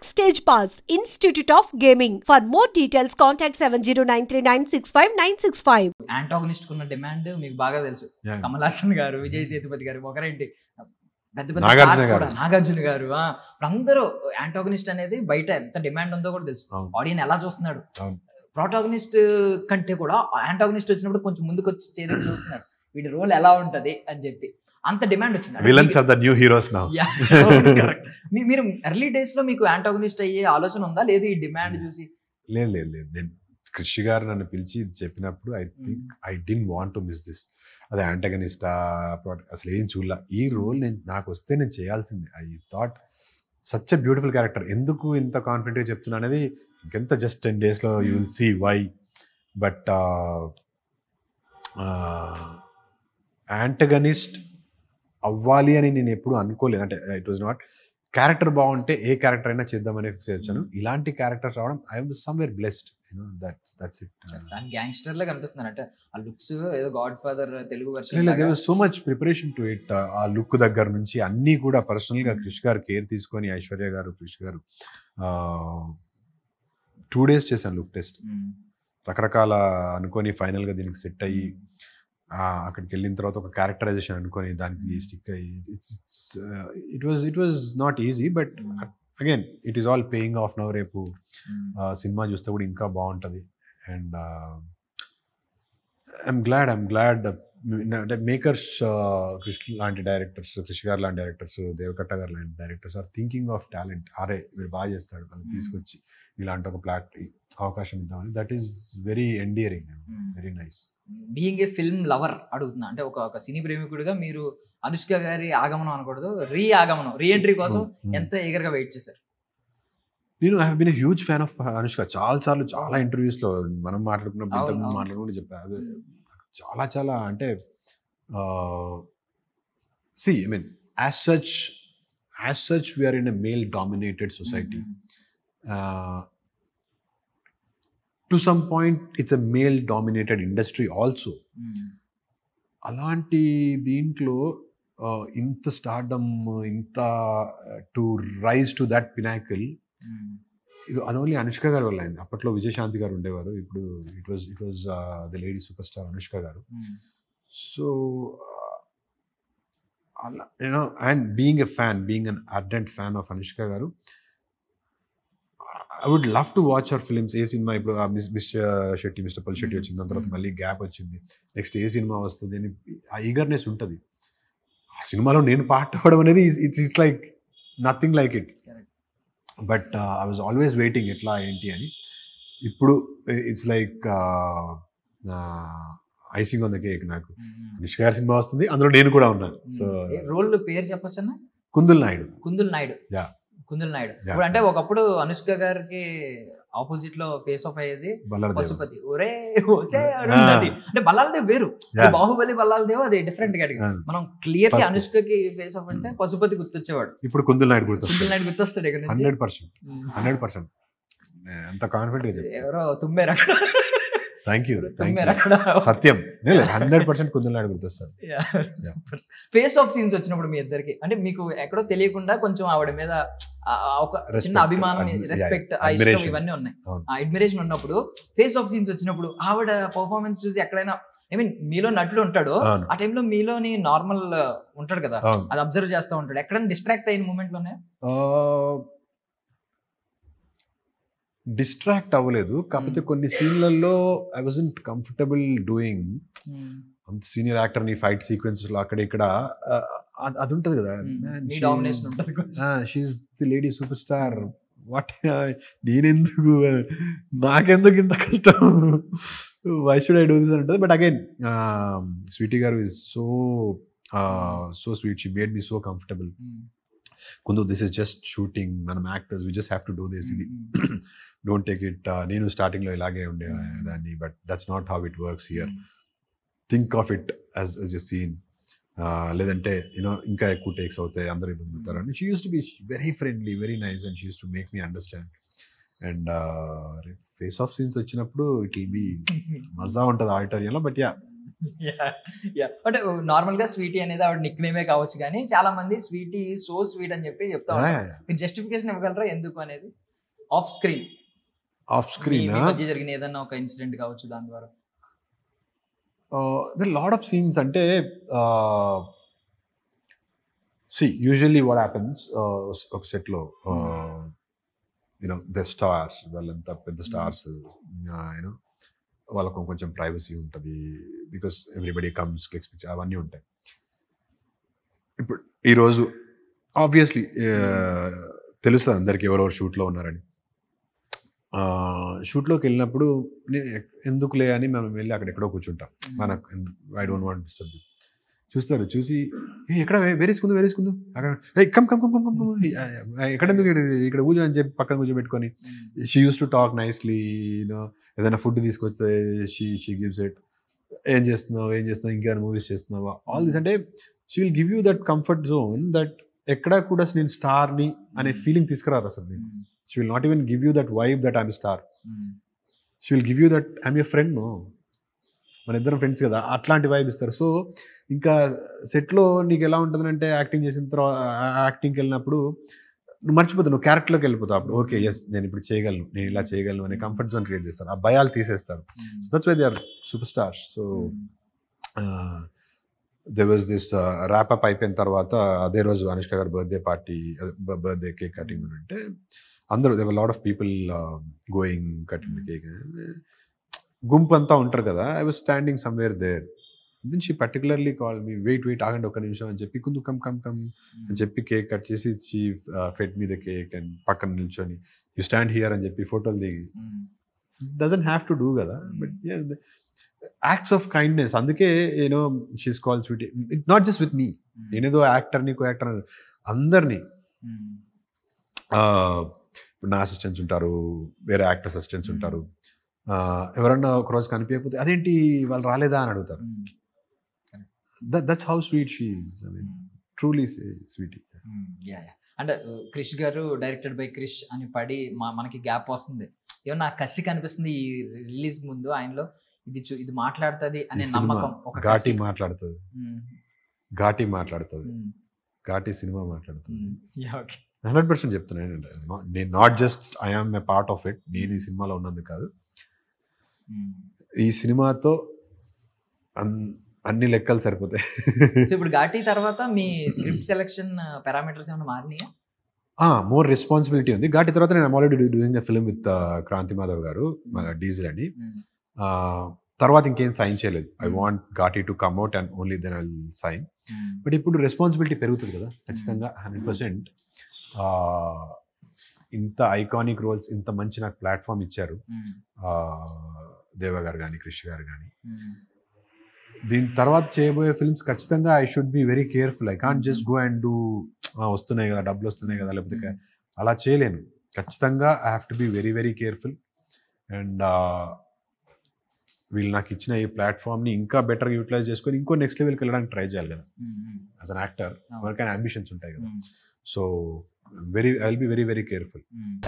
Backstage Pass, Institute of Gaming. For more details, contact 70939659659. Antagonist కున్న demand మీకు బాగా తెలుసు. Yeah. కమల్ హాసన్ గారు, విజయ్ సేతుపతి గారు, ఒకరేంటి పెద్ద పెద్ద నాగార్జున stars గారు. కూడా, నాగార్జున గారు. ఇప్పుడు అందరూ యాంటాగనిస్ట్ అనేది బయట ఎంత డిమాండ్ ఉందో కూడా తెలుసు. అవును. ఆడియన్ ఎలా చూస్తున్నాడు. అవును. ప్రోటాగనిస్ట్ కంటే కూడా యాంటాగనిస్ట్ వచ్చినప్పుడు కొంచెం ముందుకు వచ్చి చేసి చూస్తున్నాడు వీడి రోల్ ఎలా ఉంటది అని చెప్పి. అంత డిమాండ్ వచ్చింది. Villains are the new heroes now. మీరు ఎర్లీ డేస్ లో మీకు యాంటాగనిస్ట్ అయ్యే ఆలోచన ఉందా, లేదు ఈ డిమాండ్ చూసి? లేదు నేను కృషి గారు నన్ను పిలిచి చెప్పినప్పుడు I think I don't want to miss this. అదే యాంటగనిస్టా అసలు ఏం చూడలా. ఈ రోల్ నాకు వస్తే నేను చేయాల్సిందే. I thought such a beautiful character. ఎందుకు ఇంత కాన్ఫిడెంట్గా చెప్తున్నా అనేది ఇంకెంత జస్ట్ 10 daysలో you will see why. But antagonist అవ్వాలి అని నేను ఎప్పుడు అనుకోలేదు. అంటే ఇట్ వాజ్ నాట్ క్యారెక్టర్ బాగుంటే ఏ క్యారెక్టర్ అయినా చేద్దామని ఫిక్స్ అయ్యాను. ఇలాంటి క్యారెక్టర్స్ రావడం I'm somewhere blessed. That's it. Gangster లా కనిపిస్తున్నారు. అంటే ఆ లుక్స్ ఏదో Godfather Telugu there was so much preparation to it. ఆ లుక్ దగ్గర నుంచి అన్నీ కూడా పర్సనల్గా క్రిష్ గారు కేర్ తీసుకొని, ఐశ్వర్య గారు, క్రిష్ గారు 2 days చేశాను లుక్ టెస్ట్. రకరకాల అనుకొని ఫైనల్గా దీనికి సెట్ అయ్యి అక్కడికి వెళ్ళిన తర్వాత ఒక క్యారెక్టరైజేషన్ అనుకొని దానికి స్టిక్ అయ్యి it was not easy. But again it is all paying off now. రేపు సినిమా చూస్తే కూడా ఇంకా బాగుంటుంది. అండ్ ఐఎమ్ గ్లాడ్ అంటే మేకర్స్, క్రిష్ లాంటి డైరెక్టర్స్, క్రిష్ గారు లాంటి డైరెక్టర్స్, దేవకట్ట గారు లాంటి directors are thinking of talent. అరే వీడు బాగా చేస్తాడు, వాళ్ళు తీసుకొచ్చి ఇలాంటి ఒక అవకాశం ఇద్దామని. That is very endearing, very nice. Being a film lover అడుగుతున్నా. అంటే ఒక సినీ ప్రేమికుడిగా మీరు అనుష్క గారి ఆగమనం అనకూడదు, రీ ఎంట్రీ కోసం ఎంత ఈగర్గా వెయిట్ చేశారు? నేను I have been a huge fan of Anushka. చాలా ఇంటర్వ్యూస్లో మనం మాట్లాడుకుంటూ చెప్పాను. చాలా అంటే see I mean as such we're in a male dominated society. To some point it's a male dominated industry also. అలాంటి దీంట్లో ఇంత స్టార్డమ్, ఇంత to rise to that pinnacle, అది ఓన్లీ అనుష్క గారి వల్ల అయింది. అప్పట్లో విజయశాంతి గారు ఉండేవారు, ఇప్పుడు it was the lady super star Anushka garu. So అలా you know, and being an ardent fan of Anushka గారు, I would love to watch our films. ఏ సినిమా ఇప్పుడు మిస్టర్ పల్ శెట్టి వచ్చింది, దాని తర్వాత మళ్ళీ గ్యాప్ వచ్చింది, నెక్స్ట్ ఏ సినిమా వస్తుంది అని ఆ ఈగర్నెస్ ఉంటుంది. ఆ సినిమాలో నేను పార్ట్ అవ్వడం అనేది it's like nothing like it. But I was always waiting ఎట్లా ఏంటి అని. ఇప్పుడు it's like icing on the cake. నాకు అనుష్క గారి సినిమా వస్తుంది, అందులో నేను కూడా ఉన్నాను. సో రోల్ పేరు చెప్పొచ్చు అన్న? కుందుల్ నాయుడు. యా, కుందుల్ నాయుడు. ఇప్పుడు అంటే ఒకప్పుడు అనుష్క గారికి ఆపోజిట్ లో ఫేస్ ఆఫ్ అయ్యేది పశుపతి. ఒరే అంటే బల్లాలదేవ్ వేరు, బాహుబలి బల్లాలదేవ్ అది డిఫరెంట్ కేటగిరీ. మనం క్లియర్ గా అనుష్కకి ఫేస్ ఆఫ్ అంటే పశుపతి గుర్తొచ్చేవాడు. ఇప్పుడు కుందుల్ నాయుడు గుర్తొస్తాడు. 100% ఎంత కాన్ఫిడెంట్. ఎవరో తుమ్మారు అక్కడ. Thank you. సత్యం 100% కుందుల్ నాయుడు గుర్తొస్తాడు. ఫేస్ ఆఫ్ సీన్స్ వచ్చినప్పుడు మీ ఇద్దరికి అంటే మీకు ఎక్కడో తెలియకుండా కొంచెం ఆవిడ మీద ఒక చిన్న అభిమానం, రెస్పెక్ట్, ఇష్టం ఇవన్నీ ఉన్నాయి, అడ్మిరేషన్ ఉన్నప్పుడు ఫేస్ ఆఫ్ సీన్స్ వచ్చినప్పుడు ఆవిడ పర్ఫార్మెన్స్ చూసి ఎక్కడైనా ఐ మీన్ మీలో నటుడు ఉంటాడు, ఆ టైంలో మీలోని నార్మల్ ఉంటాడు కదా, అది అబ్జర్వ్ చేస్తూ ఉంటాడు. ఎక్కడైనా డిస్ట్రాక్ట్ అయిన మూమెంట్లు ఉన్నాయా? డిస్ట్రాక్ట్ అవ్వలేదు, కాకపోతే కొన్ని సీన్లలో ఐ వాజంట్ కంఫర్టబుల్ డూయింగ్. అంత సీనియర్ యాక్టర్ ని ఫైట్ సీక్వెన్సెస్ లో అక్కడ ఇక్కడ అది ఉంటుంది కదా, she's the lady super star, what నాకెందుకు ఇంత కష్టం, why should I do this అని ఉంటుంది. బట్ అగైన్ స్వీటీ గారు is so sweet, she made me so comfortable. Kundu, this is just shooting, మనం actors, we just have to do this, ఇది don't take it. నేను స్టార్టింగ్లో ఇలాగే ఉండేదాన్ని, but that's not how it works here. Think of it as you scene, లేదంటే you know ఇంకా ఎక్కువ takes అవుతాయి, అందరూ ఇబ్బంది పడతారని. She used to be very friendly, very nice, and she used to make me understand. And face off scenes వచ్చినప్పుడు it will be మజా ఉంటుంది ఆడిటోరియంలో. బట్ యా, అంటే నార్మల్ గా స్వీటీ అనేది ఆవిడ నిక్ నేమే కావచ్చు, కానీ చాలా మంది స్వీటీ సో స్వీట్ అని చెప్పి చెప్తా ఉంటారు. మీరు జస్టిఫికేషన్ ఇవ్వగలరా ఎందుకు అనేది? ఆఫ్ స్క్రీన్ మధ్య జరిగిన ఏదన్నా ఒక ఇన్సిడెంట్ కావచ్చు దాని ద్వారా. There are a lot of scenes అంటే see usually what happens ఒక సెట్ లో the stars వాళ్ళంతా పెద్ద స్టార్స్ వాళ్ళకు కొంచెం ప్రైవసీ ఉంటుంది because everybody comes clicks picture అవన్నీ ఉంటాయి. ఇప్పుడు ఈరోజు ఆబ్వియస్లీ తెలుస్తుంది అందరికి ఎవరెవరు షూట్లో ఉన్నారని. షూట్లోకి వెళ్ళినప్పుడు నేను ఎందుకులే అని మనం వెళ్ళి అక్కడ ఎక్కడో కూర్చుంటాం. మనకు ఐ డోంట్ వాంట్ డిస్టర్బ్. చూస్తారు, చూసి ఎక్కడ వేరేసుకుందు అక్కడ come come come come come ఎక్కడెందుకు ఇక్కడ కూర్చో అని చెప్పి పక్కన కూర్చోబెట్టుకొని she used to talk nicely. ఏదైనా ఫుడ్ తీసుకొస్తే షీ గివ్స్ ఇట్. ఏం చేస్తున్నావు ఇంకేమైనా మూవీస్ చేస్తున్నావా, ఆల్ దిస్. అంటే she will give you that comfort zone that ఎక్కడా కూడా నేను స్టార్ని అనే ఫీలింగ్ తీసుకురారు అసలు నీకు. She will not even give you that vibe that I'm a star. She will give you that I'm your friend. No, మన ఇద్దరం friends కదా, అట్లాంటి వైబ్ ఇస్తారు. సో ఇంకా సెట్లో నీకు ఎలా ఉంటుంది అంటే యాక్టింగ్ చేసిన తర్వాత యాక్టింగ్కి వెళ్ళినప్పుడు నువ్వు మర్చిపోతావు, నువ్వు క్యారెక్టర్లోకి వెళ్ళిపోతావు. అప్పుడు ఓకే ఎస్ నేను ఇప్పుడు చేయగలను, నేను ఇలా చేయగలను అనే కంఫర్ట్ జోన్ క్రియేట్ చేస్తారు. ఆ భయాలు తీసేస్తారు. That's why they are super stars. So there was this wrap up అయిపోయిన తర్వాత అదే రోజు అనుష్క గారి బర్త్డే కేక్ కటింగ్ అని అంటే అందరూ there were a lot of people going cutting the cake. గుంపు అంతా ఉంటారు కదా. I was standing somewhere there. Then she particularly called me, wait ఆగండి ఒక నిమిషం అని చెప్పి, కుందు కమ్ అని చెప్పి కేక్ కట్ చేసి she fed me the cake and పక్కన నిల్చొని you stand here అని చెప్పి ఫోటోలు దిగి. doesn't have to do కదా, but yeah, acts of kindness. అందుకే she's called sweetie. Not just with me. నేనేదో యాక్టర్ని కో యాక్టర్ అందరినీ. ఇప్పుడు నా అసిస్టెంట్స్ ఉంటారు, వేరే యాక్టర్స్ అసిస్టెంట్స్ ఉంటారు. ఎవరన్నా ఒకరోజు కనిపించకపోతే అదేంటి వాళ్ళు రాలేదా అని అడుగుతారు. That's how sweet she is. I mean truly sweetie. అంటే క్రిష్ గారు డైరెక్టెడ్ బై క్రిష్ అని పడి మనకి గ్యాప్ వస్తుంది. ఏమన్నా కసి కనిపిస్తుంది ఈ రిలీజ్ ముందు ఆయనలో, ఇది మాట్లాడుతుంది అనే నమ్మకం. ఘాటి మాట్లాడుతుంది, ఘాటి సినిమా మాట్లాడుతుంది. 100% చెప్తున్నాను. నేను not just I am a part of it. నేను ఈ సినిమాలో ఉన్నది కాదు, ఈ సినిమాతో అన్ని లెక్కలు సరిపోతాయి. ఇప్పుడు ఘాటి తర్వాత మీ స్క్రిప్ట్ సెలెక్షన్ పారామీటర్స్ ఏమైనా మారినాయా? మోర్ రెస్పాన్సిబిలిటీ ఉంది. ఘాటి తర్వాత నేను already doing a film with Kranthi Madhav గారు, డీజిల్ అని. తర్వాత ఇంకేం సైన్ చేయలేదు. I want Ghaati to come out and only then I will sign. But ఇప్పుడు రెస్పాన్సిబిలిటీ పెరుగుతుంది కదా ఖచ్చితంగా. 100% ఇంత ఐకానిక్ రోల్స్, ఇంత మంచి నాకు ప్లాట్ఫామ్ ఇచ్చారు దేవ గారు కానీ క్రిష్ గారు కానీ. దీని తర్వాత చేయబోయే ఫిల్మ్స్ ఖచ్చితంగా I should be very careful. I can't just go and do వస్తున్నాయి కదా, డబ్బులు వస్తున్నాయి కదా, లేకపోతే అలా చేయలేను. ఖచ్చితంగా I have to be very very careful. And వీళ్ళు నాకు ఇచ్చిన ఈ ప్లాట్ఫామ్ని ఇంకా బెటర్గా యూటిలైజ్ చేసుకొని ఇంకో నెక్స్ట్ లెవెల్కి వెళ్ళడానికి ట్రై చేయాలి కదా. యాజ్ అన్ యాక్టర్ ఎవరికైనా అంబిషన్స్ ఉంటాయి కదా. So I'll be very very careful.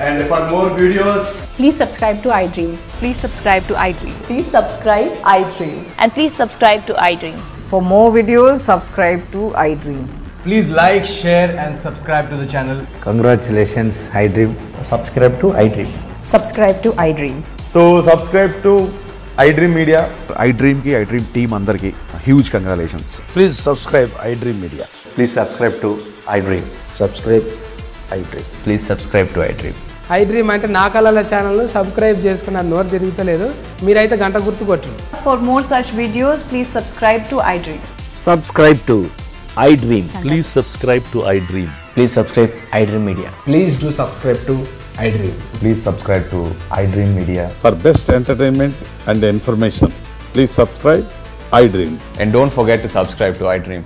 And for more videos, please subscribe to iDream. Please subscribe to iDream. Please subscribe iDream. And please subscribe to iDream. For more videos, subscribe to iDream. please like, share and subscribe to the channel. Congratulations iDream. Subscribe to iDream. Subscribe to iDream. So subscribe to iDream Media. iDream ki iDream team andarki huge congratulations. Please subscribe iDream Media. Please subscribe to iDream. Subscribe iDream. Please subscribe to iDream. iDream అంటే నా కళల channel subscribe చేసుకున్న నోరు తిరుగుతలేదు, మీరైతే గంట గుర్తు కొట్టండి. For more such videos, please subscribe to iDream. Subscribe to iDream. Please subscribe to iDream. Please subscribe iDream Media. Please do subscribe to iDream. Please subscribe to iDream Media. For best entertainment and information, please subscribe iDream. And don't forget to subscribe to iDream.